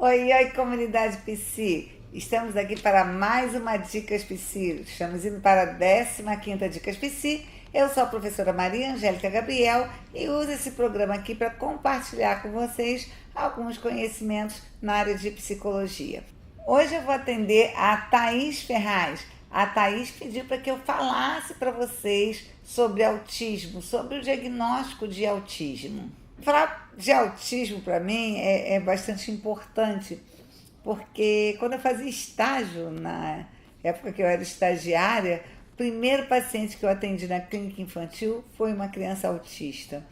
Oi, oi, comunidade Psi. Estamos aqui para mais uma Dicas Psi. Estamos indo para a 15ª Dicas Psi. Eu sou a professora Maria Angélica Gabriel e uso esse programa aqui para compartilhar com vocês alguns conhecimentos na área de psicologia. Hoje eu vou atender a Thaís Ferraz. A Thaís pediu para que eu falasse para vocês sobre autismo, sobre o diagnóstico de autismo. Falar de autismo para mim é bastante importante, porque quando eu fazia estágio, na época que eu era estagiária, o primeiro paciente que eu atendi na clínica infantil foi uma criança autista.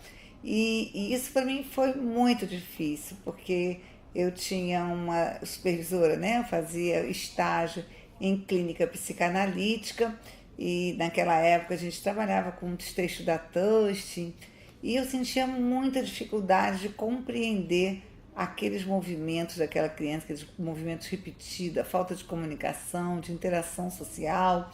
E isso para mim foi muito difícil, porque eu tinha uma supervisora, né? Eu fazia estágio em clínica psicanalítica e naquela época a gente trabalhava com o desfecho da Tustin e eu sentia muita dificuldade de compreender aqueles movimentos daquela criança, aqueles movimentos repetidos, a falta de comunicação, de interação social.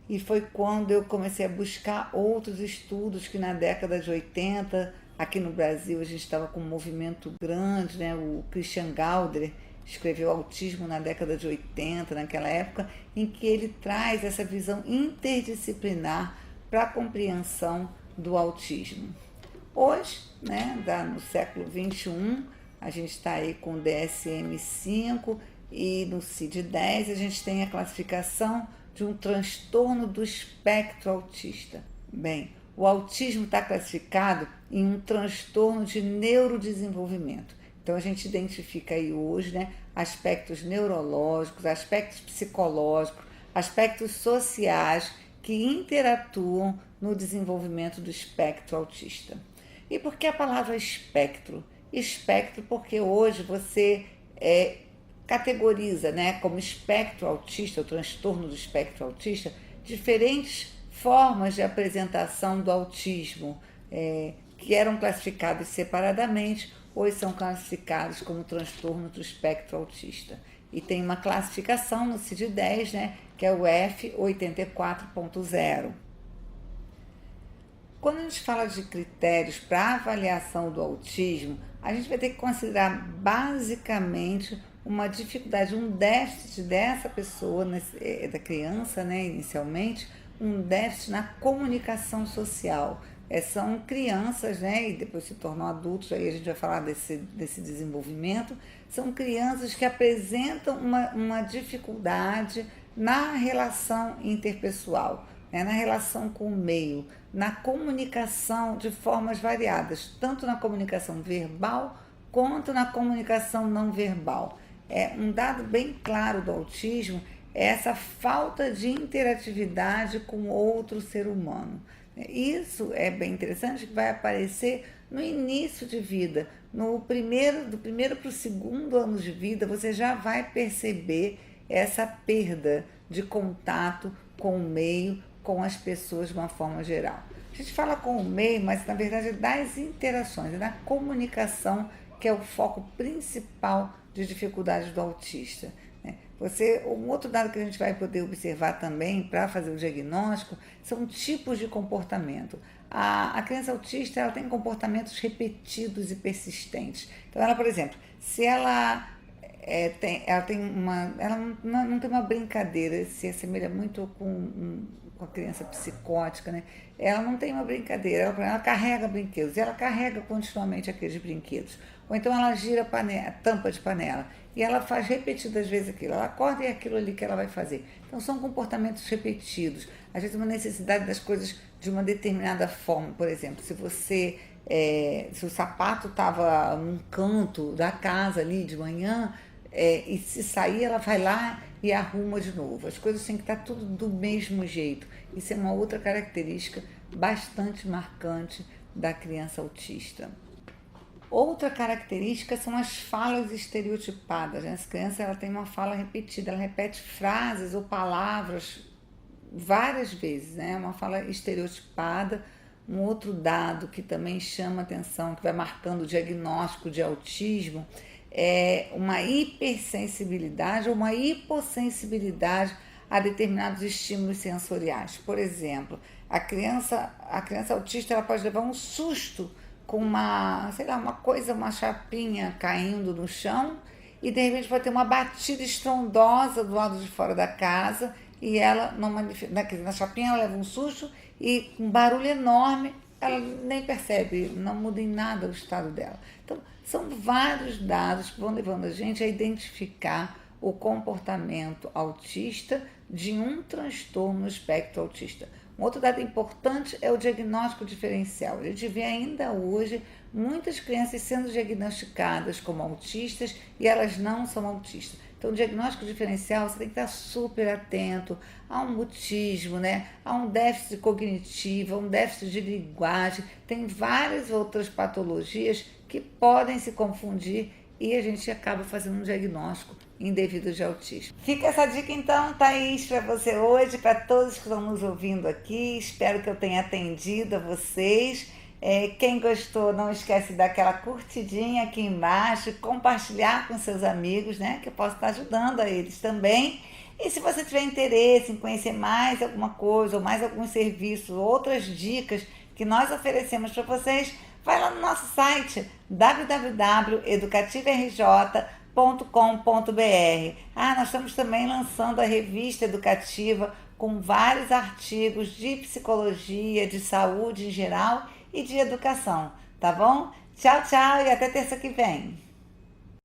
E foi quando eu comecei a buscar outros estudos que na década de 80, aqui no Brasil, a gente estava com um movimento grande, né? O Christian Gauder escreveu Autismo na década de 80, naquela época, em que ele traz essa visão interdisciplinar para a compreensão do autismo. Hoje, né, no século XXI, a gente está aí com o DSM-5 e no CID-10 a gente tem a classificação de um transtorno do espectro autista. Bem, o autismo está classificado em um transtorno de neurodesenvolvimento. Então a gente identifica aí hoje, né, aspectos neurológicos, aspectos psicológicos, aspectos sociais que interatuam no desenvolvimento do espectro autista. E por que a palavra espectro? Espectro porque hoje você categoriza, né, como espectro autista, o transtorno do espectro autista, diferentes formas de apresentação do autismo, que eram classificados separadamente, hoje são classificados como transtorno do espectro autista. E tem uma classificação no CID-10, né, que é o F84.0. Quando a gente fala de critérios para avaliação do autismo, a gente vai ter que considerar basicamente uma dificuldade, um déficit dessa pessoa, da criança, né, inicialmente, um déficit na comunicação social. São crianças, né, e depois se tornam adultos, aí a gente vai falar desse desenvolvimento, são crianças que apresentam uma dificuldade na relação interpessoal, né, na relação com o meio, na comunicação de formas variadas, tanto na comunicação verbal quanto na comunicação não verbal. Um dado bem claro do autismo é essa falta de interatividade com outro ser humano. Isso é bem interessante, que vai aparecer no início de vida. Do primeiro para o segundo ano de vida, você já vai perceber essa perda de contato com o meio, com as pessoas de uma forma geral. A gente fala com o meio, mas na verdade é das interações, é da comunicação que é o foco principal de dificuldades do autista. Um outro dado que a gente vai poder observar também para fazer o diagnóstico são tipos de comportamento. A criança autista ela tem comportamentos repetidos e persistentes. Então, ela, por exemplo, se ela não tem uma brincadeira, se assemelha muito com a criança psicótica, né? Ela não tem uma brincadeira, ela carrega brinquedos, e ela carrega continuamente aqueles brinquedos. Ou então ela gira a tampa de panela, e ela faz repetidas vezes aquilo, ela acorda e é aquilo ali que ela vai fazer. Então são comportamentos repetidos, às vezes uma necessidade das coisas de uma determinada forma. Por exemplo, se o sapato estava num canto da casa ali de manhã, e se sair ela vai lá e arruma de novo. As coisas têm que estar tudo do mesmo jeito. Isso é uma outra característica bastante marcante da criança autista. Outra característica são as falas estereotipadas. Essa criança ela tem uma fala repetida, ela repete frases ou palavras várias vezes, né? Uma fala estereotipada. Um outro dado que também chama atenção, que vai marcando o diagnóstico de autismo, é uma hipersensibilidade ou uma hipossensibilidade a determinados estímulos sensoriais. Por exemplo, a criança autista ela pode levar um susto com uma chapinha caindo no chão e de repente pode ter uma batida estrondosa do lado de fora da casa e ela não manifesta, na chapinha ela leva um susto e um barulho enorme, ela nem percebe, não muda em nada o estado dela. Então, são vários dados que vão levando a gente a identificar o comportamento autista de um transtorno no espectro autista. Um outro dado importante é o diagnóstico diferencial. A gente vê ainda hoje muitas crianças sendo diagnosticadas como autistas e elas não são autistas. Então, o diagnóstico diferencial, você tem que estar super atento a um mutismo, né? A um déficit cognitivo, a um déficit de linguagem. Tem várias outras patologias que podem se confundir e a gente acaba fazendo um diagnóstico indevido de autismo. Fica essa dica então, Thaís, para você hoje, para todos que estão nos ouvindo aqui. Espero que eu tenha atendido a vocês. Quem gostou, não esquece de dar aquela curtidinha aqui embaixo, compartilhar com seus amigos, né? Que eu posso estar ajudando a eles também. E se você tiver interesse em conhecer mais alguma coisa, ou mais alguns serviços, outras dicas que nós oferecemos para vocês, vai lá no nosso site www.educativarj.com.br. Nós estamos também lançando a revista educativa com vários artigos de psicologia, de saúde em geral e de educação, tá bom? Tchau, tchau e até terça que vem.